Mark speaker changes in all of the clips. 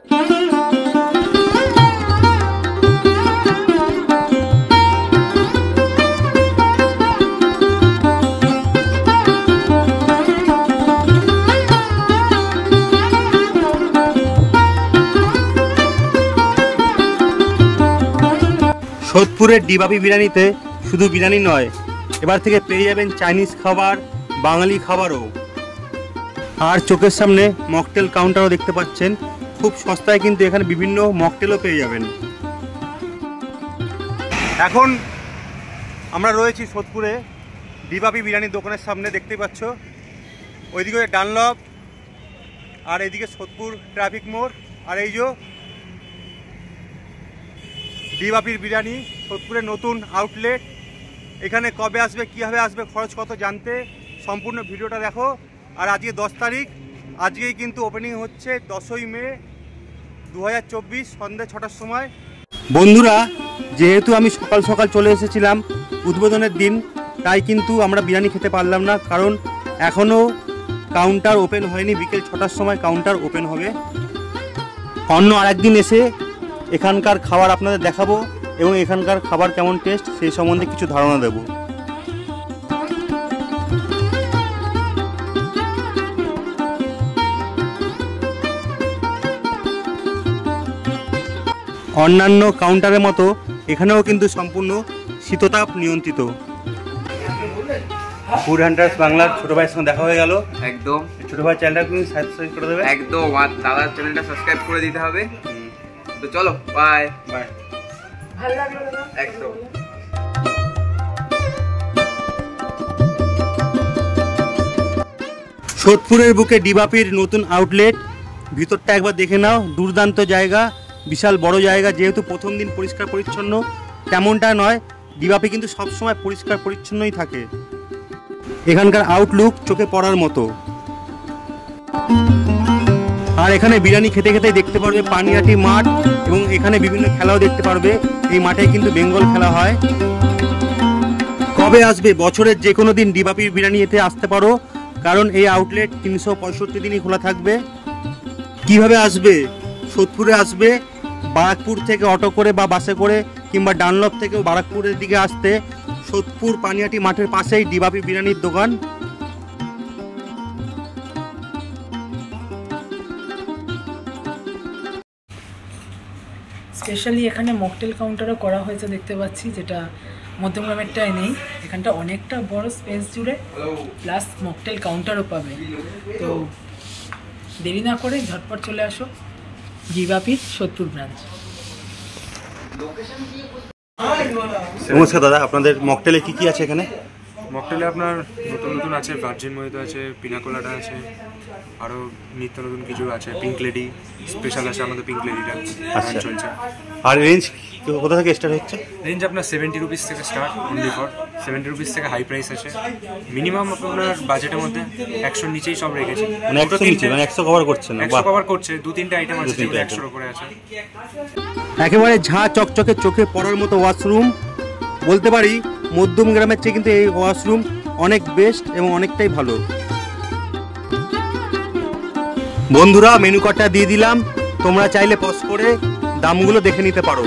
Speaker 1: সোদপুরের ডিবাপি বিরিয়ানিতে শুধু বিরিয়ানি নয়, এবার থেকে পেয়ে যাবেন চাইনিজ খাবার, বাঙালি খাবারও। আর চোখের সামনে মকটেল কাউন্টারও দেখতে পাচ্ছেন। খুব সস্তায় কিন্তু এখানে বিভিন্ন মকটেলও পেয়ে যাবেন। এখন আমরা রয়েছি সোদপুরে ডিবাপি বিরিয়ানির দোকানের সামনে, দেখতেই পাচ্ছ। ওইদিকে ডানলপ, আর এইদিকে সোদপুর ট্রাফিক মোড়, আর এই যে ডিবাপির বিরিয়ানি, সোদপুরের নতুন আউটলেট। এখানে কবে আসবে, কীভাবে আসবে, খরচ কত জানতে সম্পূর্ণ ভিডিওটা দেখো। আর আজকে 10 তারিখ, আজকেই কিন্তু ওপেনিং হচ্ছে 10ই মে 2024 সন্ধ্যে 6টার সময়। বন্ধুরা, যেহেতু আমি সকাল সকাল চলে এসেছিলাম উদ্বোধনের দিন, তাই কিন্তু আমরা বিরিয়ানি খেতে পারলাম না, কারণ এখনও কাউন্টার ওপেন হয়নি। বিকেল 6টার সময় কাউন্টার ওপেন হবে। অন্য আরেকদিন এসে এখানকার খাবার আপনাদের দেখাবো এবং এখানকার খাবার কেমন টেস্ট সেই সম্বন্ধে কিছু ধারণা দেব। অন্যান্য কাউন্টারের মতো এখানেও কিন্তু সম্পূর্ণ শীততাপ নিয়ন্ত্রিত। ফুড হান্টার্স বাংলার ছোট ভাইয়ের সঙ্গে দেখা হয়ে গেল।
Speaker 2: একদম
Speaker 1: ছোট ভাই চ্যানেলটা তুমি সাবস্ক্রাইব করে দেবে।
Speaker 2: একদম, আর দাদার চ্যানেলটা সাবস্ক্রাইব করে দিতে হবে। তো চলো, বাই বাই। ভালো লাগলো দাদা। একদম।
Speaker 1: সোদপুরের বুকে ডিবাপির নতুন আউটলেট। ভিতরটা একবার দেখে নাও, দুর্দান্ত জায়গা, বিশাল বড় জায়গা। যেহেতু প্রথম দিন পরিষ্কার পরিচ্ছন্ন, তেমনটা নয়, ডিবাপি কিন্তু সবসময় পরিষ্কার পরিচ্ছন্নই থাকে। এখানকার আউটলুক চোখে পড়ার মতো। আর এখানে বিরিয়ানি খেতে খেতে দেখতে পারবে পানিহাটি মাঠ, এবং এখানে বিভিন্ন খেলাও দেখতে পারবে। এই মাঠে কিন্তু বেঙ্গল খেলা হয়। কবে আসবে? বছরের যে কোনো দিন ডিবাপির বিরিয়ানি এতে আসতে পারো, কারণ এই আউটলেট 365 দিনই খোলা থাকবে। কিভাবে আসবে? সোদপুরে আসবে, বারাকপুর থেকে অটো করে বা বাসে করে, কিংবা ডানলপ থেকেও বারাকপুরের দিকে আসতে সোদপুর পানিহাটি মাঠের পাশেই ডিবাপি বিরিয়ানির দোকান।
Speaker 3: স্পেশালি এখানে মকটেল কাউন্টারও করা হয়েছে দেখতে পাচ্ছি, যেটা মধ্যমগ্রামেরটায় নেই। এখানটা অনেকটা বড় স্পেস জুড়ে, প্লাস মকটেল কাউন্টারও পাবে। তো দেরি না করে ঝটপট চলে আসো ডিবাপির সোদপুর ব্রাঞ্চ।
Speaker 1: নমস্কার দাদা, আপনাদের মকটেলে কি কি আছে এখানে?
Speaker 4: মকটেলে আপনার নতুন নতুন আছে, ভার্জিন মহিতো আছে, পিনাকোলাডা আছে, আরও নিত্য নতুন কিছু আছে। পিঙ্ক লেডি স্পেশাল আছে আমাদের, পিঙ্ক লেডিটা চলছে।
Speaker 1: আর রেঞ্জ কোথা থেকে স্টার্ট হচ্ছে?
Speaker 4: রেঞ্জ আপনার 70 রুপিস থেকে স্টার্ট, অনলি ফর 70 রুপিস থেকে হাই প্রাইস আছে। মিনিমাম আপনার বাজেটের মধ্যে 100-র নিচেই সব রেখেছি।
Speaker 1: মানে 100 নিচে, মানে 100 কভার করছে না?
Speaker 4: 100 কভার করছে। 2-3টে আইটেম আছে যেগুলো 100-র উপরে আছে।
Speaker 1: একেবারে ঝাঁ চকচকে চোখে পড়ার মতো ওয়াশরুম। বলতে পারি মধ্যমগ্রামের চেয়ে কিন্তু এই ওয়াশরুম অনেক বেস্ট এবং অনেকটাই ভালো। বন্ধুরা, মেনু কার্ডটা দিয়ে দিলাম, তোমরা চাইলে পজ করে দামগুলো দেখে নিতে পারো।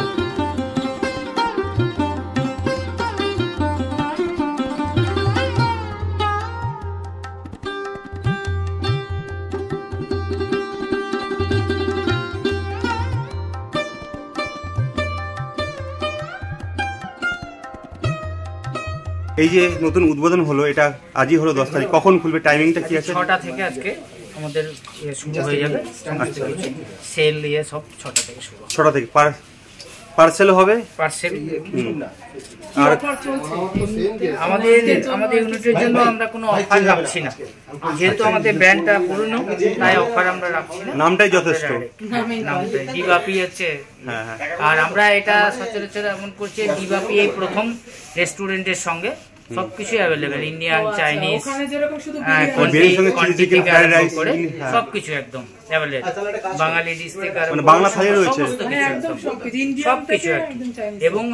Speaker 1: এই যে নতুন উদ্বোধন হলো, এটা আজই হলো 10 তারিখ। কখন খুলবে? টাইমিংটা কি আছে?
Speaker 3: 6টা থেকে আজকে আমাদের শুরু হয়ে যাবে। সেল সব 6টা থেকে শুরু।
Speaker 1: 6টা থেকে পার্সেলও হবে?
Speaker 3: পার্সেল। আর আমাদের ইউনিটের জন্য আমরা কোনো অফার রাখছি না, যেহেতু আমাদের ব্র্যান্ডটা পুরনো, তাই অফার আমরা রাখছি না।
Speaker 1: নামটাই যথেষ্ট।
Speaker 3: নামটাই ডিবাপি হচ্ছে। আর আমরা এটা সচরাচর এমন করছি, ডিবাপি এই প্রথম রেস্টুরেন্টের সঙ্গে সবকিছু অ্যাভেলেবেল, ইন্ডিয়ান, চাইনিজ, সবকিছু একদম অ্যাভেলেবেল। বাঙালি ডিশ থেকে
Speaker 1: বাংলা থালি রয়েছে,
Speaker 3: সবকিছু। এবং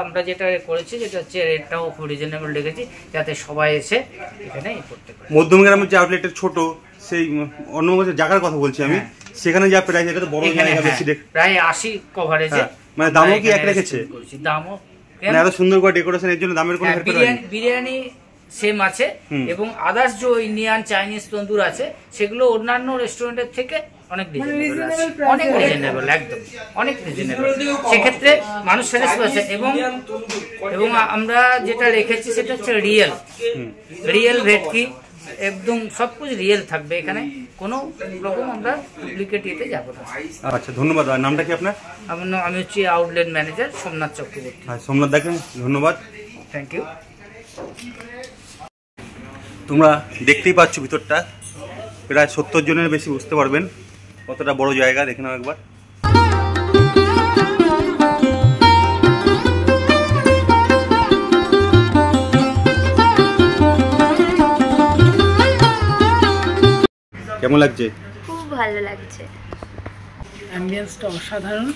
Speaker 3: আমরা যেটা করেছি, যেটা হচ্ছে রেটটাও খুব রিজনেবল রেখেছি, যাতে সবাই এসে এখানে করতে পারে।
Speaker 1: মধ্যমগ্রামের যে আউটলেটের ছোট, সেই অন্য জায়গার কথা বলছি আমি, সেখানে যা প্রাইস, এটা তো বড়
Speaker 5: এখানে
Speaker 1: জায়গা বেশি দেখ,
Speaker 5: প্রায় 80 কভারেজে।
Speaker 1: মানে দামও কি এক রেখেছে?
Speaker 5: দামও
Speaker 1: মানে এত সুন্দর করে ডেকোরেশন, এর জন্য দামের কোনো হেরফের হয়নি?
Speaker 5: বিরিয়ানি সেম আছে, এবং আদার্স যে ইন্ডিয়ান চাইনিজ তন্দুর আছে সেগুলো অন্যান্য রেস্টুরেন্টের থেকে অনেক রিজনেবল আছে, অনেক রিজনেবল, একদম অনেক রিজনেবল। সেক্ষেত্রে মানুষ স্যাটিসফ্যাকশন, এবং আমরা যেটা রেখেছি সেটা হচ্ছে রিয়েল ভেটকি, একদম সবকিছু রিয়েল থাকবে এখানে, কোনো রকম আমরা ডুপ্লিকেট ইয়েতে যাবো না।
Speaker 1: আচ্ছা, ধন্যবাদ। আর নামটা কি আপনার?
Speaker 5: আমি হচ্ছি আউটলেট ম্যানেজার সোমনাথ চক্রবর্তী।
Speaker 1: হ্যাঁ, সোমনাথ দেখেন, ধন্যবাদ।
Speaker 5: Thank you.
Speaker 1: তোমরা দেখতেই পাচ্ছ ভিতরটা, প্রায় 70 জনের বেশি বুঝতে পারবেন কতটা বড় জায়গা। দেখে নাও একবার। কেমন লাগছে?
Speaker 6: খুব ভালো লাগছে।
Speaker 3: অ্যাম্বিয়েন্সটা অসাধারণ,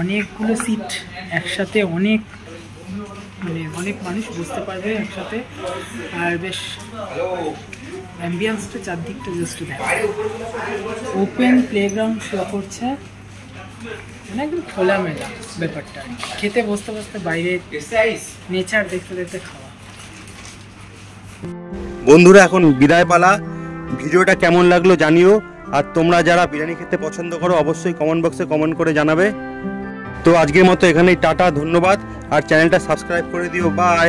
Speaker 3: অনেকগুলো সিট একসাথে, অনেক মানুষ বসতে পারবে একসাথে, আর বেশ অ্যাম্বিয়েন্সটা চারদিকটা জাস্ট দেখো, ওপেন প্লেগ্রাউন্ড শো করছে, মানে একদম খোলামেলা ব্যাপারটা, খেতে বসতে বসতে বাইরে নেচার দেখতে দেখতে খাওয়া।
Speaker 1: বন্ধুরা, এখন বিদায় পালা। ভিডিওটা কেমন লাগলো জানিও, আর তোমরা যারা বিরিয়ানি খেতে পছন্দ করো অবশ্যই কমেন্ট বক্সে কমেন্ট করে জানাবে। তো আজকের মতো এখানেই টাটা, ধন্যবাদ, আর চ্যানেলটা সাবস্ক্রাইব করে দিও। বাই।